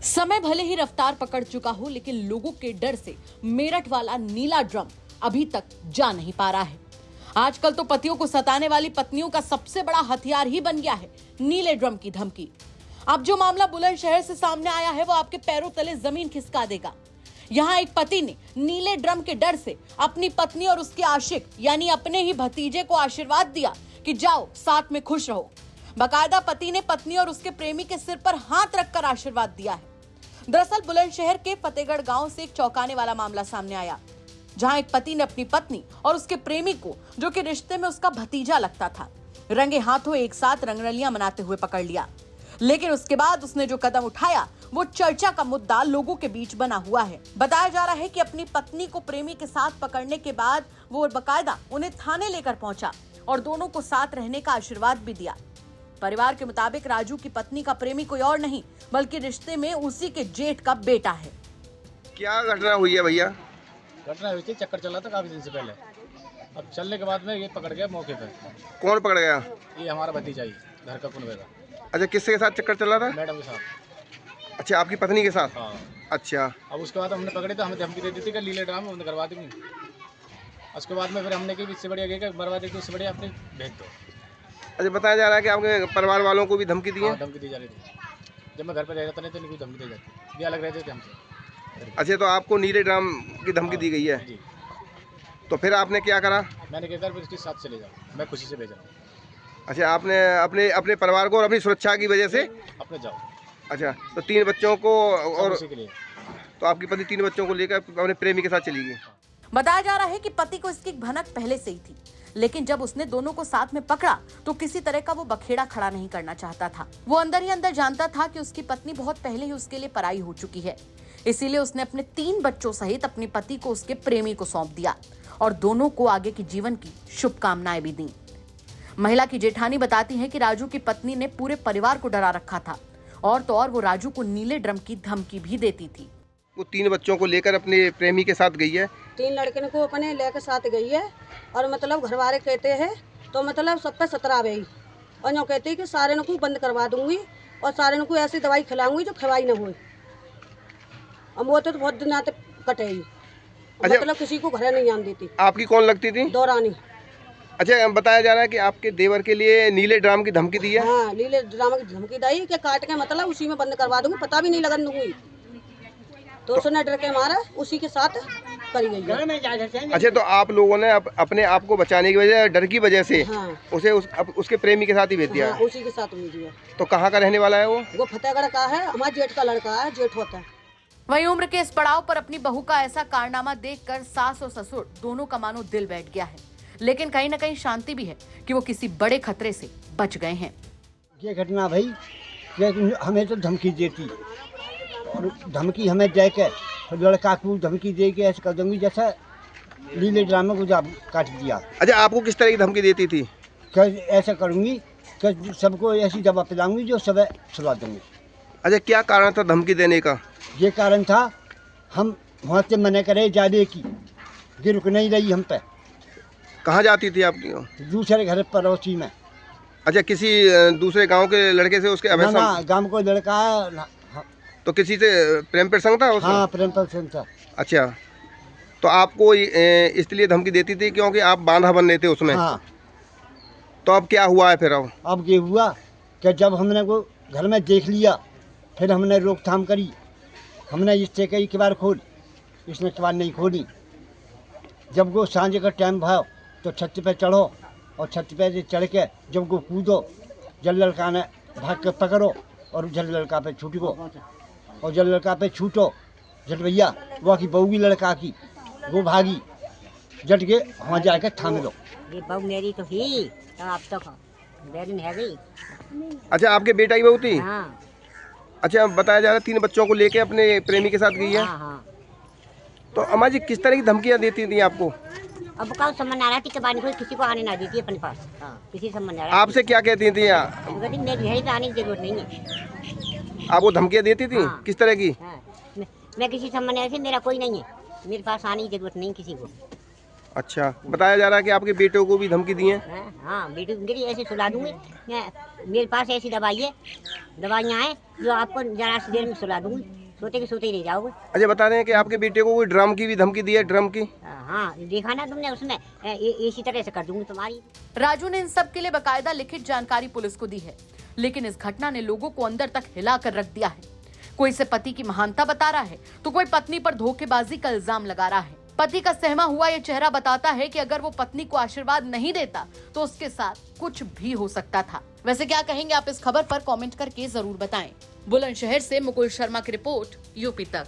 समय भले ही रफ्तार पकड़ चुका हो, लेकिन लोगों के डर से मेरठ वाला नीला ड्रम अभी तक जा नहीं पा रहा है। आजकल तो पतियों को सताने वाली पत्नियों का सबसे बड़ा हथियार ही बन गया है नीले ड्रम की धमकी। अब जो मामला बुलंदशहर से सामने आया है वो आपके पैरों तले जमीन खिसका देगा। यहाँ एक पति ने नीले ड्रम के डर से अपनी पत्नी और उसके आशिक यानी अपने ही भतीजे को आशीर्वाद दिया कि जाओ साथ में खुश रहो। बाकायदा पति ने पत्नी और उसके प्रेमी के सिर पर हाथ रखकर आशीर्वाद दिया है। दरअसल बुलंदशहर के फतेहगढ़ गांव से एक चौंकाने वाला मामला सामने आया, जहां एक पति ने अपनी पत्नी और उसके प्रेमी को, जो कि रिश्ते में उसका भतीजा लगता था, रंगे हाथों एक साथ रंगरलियां मनाते हुए पकड़ लिया। लेकिन उसके बाद उसने जो कदम उठाया वो चर्चा का मुद्दा लोगों के बीच बना हुआ है। बताया जा रहा है कि अपनी पत्नी को प्रेमी के साथ पकड़ने के बाद वो बाकायदा उन्हें थाने लेकर पहुंचा और दोनों को साथ रहने का आशीर्वाद भी दिया। परिवार के मुताबिक राजू की पत्नी का प्रेमी कोई और नहीं बल्कि रिश्ते में उसी के जेठ का बेटा है। क्या घटना हुई है भैया? घटना हुई थी, चक्कर चला था काफी दिन से पहले। अब चलने के बाद में ये पकड़ गया मौके पर। कौन पकड़ गया? ये हमारा भतीजा ही घर का कुनवे का। अच्छा, किसके साथ चक्कर चला था? मैडम के साथ। अच्छा, आपकी पत्नी के साथ? हाँ। अच्छा। अब उसके बाद हमने पकड़े तो हमें धमकी दे दी थी कि नीले ड्राम बंद करवा देंगे। उसके बाद में फिर हमने की इससे बढ़िया गई मरवा देगी, उससे बढ़िया अपने भेज दो। अच्छा, बताया जा रहा है कि आपके परिवार वालों को भी धमकी दी है? हाँ, धमकी दी जा रही थी। जब मैं घर पर रह जाता नहीं तो इनको धमकी दी जाती, ये अलग रहते थे हमसे। अच्छा, तो आपको नीले ड्राम की धमकी दी गई है? जी। तो फिर आपने क्या करा? मैंने क्या कर फिर इसके साथ चले जाओ, मैं खुशी से भेज रहा हूँ। अच्छा, आपने अपने अपने परिवार को और अपनी सुरक्षा की वजह से अपने जाओ। अच्छा, तो 3 बच्चों को और उसी के लिए। तो आपकी पत्नी 3 बच्चों को लेकर अपने प्रेमी के साथ चली गई। बताया जा रहा है कि पति को इसकी भनक पहले से ही थी, लेकिन जब उसने दोनों को साथ में पकड़ा तो किसी तरह का वो बखेड़ा खड़ा नहीं करना चाहता था। वो अंदर ही अंदर जानता था कि उसकी पत्नी बहुत पहले ही उसके लिए पराई हो चुकी है, इसीलिए उसने अपने 3 बच्चों सहित अपनी पति को उसके प्रेमी को सौंप दिया और दोनों को आगे के जीवन की शुभकामनाएं भी दी। महिला की जेठानी बताती है कि राजू की पत्नी ने पूरे परिवार को डरा रखा था और तो और वो राजू को नीले ड्रम की धमकी भी देती थी। वो 3 बच्चों को लेकर अपने प्रेमी के साथ गई है। 3 लड़के को अपने लेकर साथ गई है और मतलब घरवाले कहते हैं तो मतलब सब पे 17 गई और जो कहती है कि सारे को बंद करवा दूंगी और सारे को ऐसी दवाई खिलाऊंगी जो खवाई न हो। अब वो तो बहुत दिन आते कटेगी। अच्छा, मतलब किसी को घर नहीं आने देती। आपकी कौन लगती थी? दौरानी। अच्छा, बताया जा रहा है कि आपके देवर के लिए नीले ड्राम की धमकी दी है? हाँ, नीले ड्रामा की धमकी दी कि काट के मतलब उसी में बंद करवा दूंगी, पता भी नहीं लगन दूंगी। तो उसने डर के मारा उसी के साथ करी गई है। अच्छा, तो आप लोगों ने अपने आप को बचाने की वजह, डर की वजह से हाँ। उसे उसके प्रेमी के साथ ही भेज दिया? हाँ, उसी के साथ भेज दिया। तो कहाँ का रहने वाला है वो? वो फतेहगढ़ का है, हमारे जेठ का लड़का है, जेठ होता है। वहीं उम्र के इस पड़ाव पर अपनी बहू का ऐसा कारनामा देखकर सास और ससुर दोनों का मानो दिल बैठ गया है, लेकिन कहीं न कहीं शांति भी है कि वो किसी बड़े खतरे से बच गए हैं। ये घटना भाई हमें तो धमकी देती और धमकी हमें दे के लड़का को धमकी दे के ऐसा कर दूंगी जैसा नीले ड्रामे को काट दिया। अच्छा, आपको किस तरह की धमकी देती थी? ऐसा करूंगी कि सबको ऐसी दवा पिलाऊंगी जो सब सुला दूंगी। अच्छा, क्या कारण था धमकी देने का? ये कारण था हम वहाँ से मना करे जाने की, ये रुक नहीं रही हम पे। कहाँ जाती थी आपकी? दूसरे घर पड़ोसी में। अच्छा, किसी दूसरे गांव के लड़के से उसके ना, गांव को लड़का है। तो किसी से प्रेम प्रसंग था उसका? हाँ, प्रेम प्रसंग था। अच्छा, तो आपको इसलिए धमकी देती थी क्योंकि आप बांधा बन रहे थे उसमें? हाँ। तो अब क्या हुआ है फिर? अब ये हुआ कि जब हमने वो घर में देख लिया फिर हमने रोकथाम करी। हमने इससे कई किबार खोल, इसने किबार नहीं खोली। जब वो सांझ का टाइम भाव तो छत पे चढ़ो और छत पे से चढ़ के जब वो कूदो, जल लड़का ने भाग के पकड़ो और जल लड़का पे छूटो और जल लड़का पे छूटो जट भैया वो की बहू की लड़का की वो भागी जट के वहाँ जाके थाम लो। ये बहू मेरी तो थी तो आप तो बेरिन है गई। अच्छा, आपके बेटा की बहू थी? हाँ। अच्छा, बताया जा रहा है 3 बच्चों को लेके अपने प्रेमी के साथ गई है? हाँ, हाँ। तो अम्मा जी किस तरह की धमकियाँ देती थी आपको? अब का सम्मान आ रहा थी कबानी को किसी को आने ना देती अपने पास। हाँ, किसी सम्मान आ रहा। आपसे क्या कहती थी? मेरी है तो आने की जरूरत नहीं है। आपको धमकियाँ देती थी? हाँ। किस तरह की? हाँ, मैं किसी सम्मान ऐसे मेरा कोई नहीं है, मेरे पास आने की जरूरत नहीं किसी को। अच्छा, बताया जा रहा है कि आपके बेटों को भी धमकी दी है। हाँ बेटी गिरी ऐसे सुला दूंगी, मेरे पास ऐसी दवाई है, दवाइयाँ हैं जो आपको जरा सी देर में सुला दूंगी, सोते के सोते ही रह जाओगे। अच्छा, बता रहे हैं कि आपके बेटे को कोई ड्रम की भी धमकी दी है, ड्रम की। हाँ देखा ना तुमने उसमें, इसी तरह से कर दूंगी तुम्हारी। राजू ने इन सब के लिए बकायदा लिखित जानकारी पुलिस को दी है, लेकिन इस घटना ने लोगों को अंदर तक हिला कर रख दिया है। कोई इसे पति की महानता बता रहा है तो कोई पत्नी पर धोखेबाजी का इल्जाम लगा रहा है। पति का सहमा हुआ ये चेहरा बताता है कि अगर वो पत्नी को आशीर्वाद नहीं देता तो उसके साथ कुछ भी हो सकता था। वैसे क्या कहेंगे आप इस खबर पर कमेंट करके जरूर बताएं। बुलंदशहर से मुकुल शर्मा की रिपोर्ट, यूपी तक।